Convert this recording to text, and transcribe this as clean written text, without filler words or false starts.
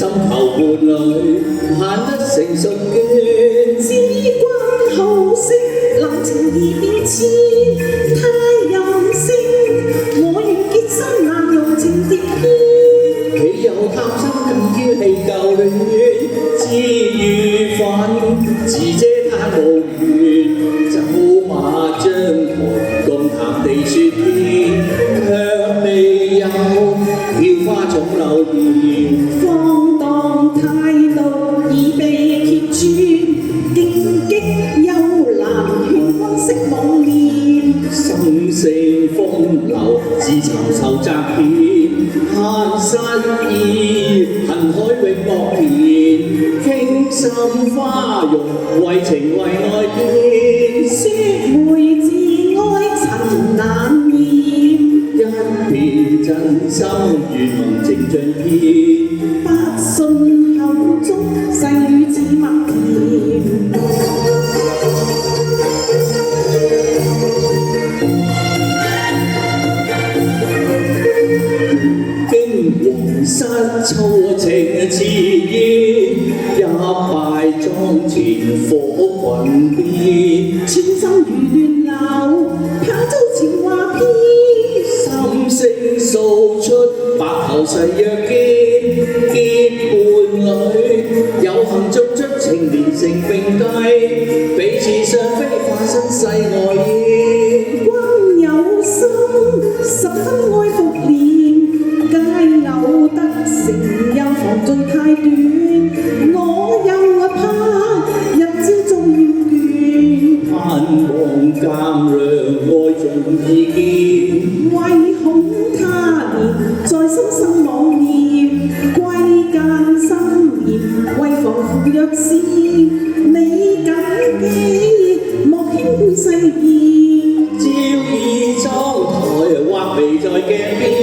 心求伴侶，盼得成熟嘅。至關好色，能情意變遷，太任性。我願結心難用情節編。豈有貪心更嬌氣舊戀，知與憤，自嗟嘆無緣，走馬張台，共談地雪天，卻未有飄花總流言。放蕩態度已被揭穿，荊棘幽蘭勸君惜妄念。心聲風流，自尋仇責險，閒失意，恨海永莫言，傾心花容，為情為愛變，説梅自愛塵難眠。一片真心願聞情盡遍，不信口中細語似蜜甜。經皇室錯情自煙，一敗妝前火滾邊，穿心如亂流，怕遭情話偏。心聲訴出，白頭誓約見，結伴侶，有幸續出情連成並蒂，彼此相非化身世外煙。君有心，十分愛復憐，皆有得成，又防罪太短。我又怕日朝終厭倦，盼望鑑量愛重意見，唯恐他年在心生妄念，歸間心嚴，為防負約詩。你謹記，莫牽背誓言。朝以妝台，畫眉在鏡邊。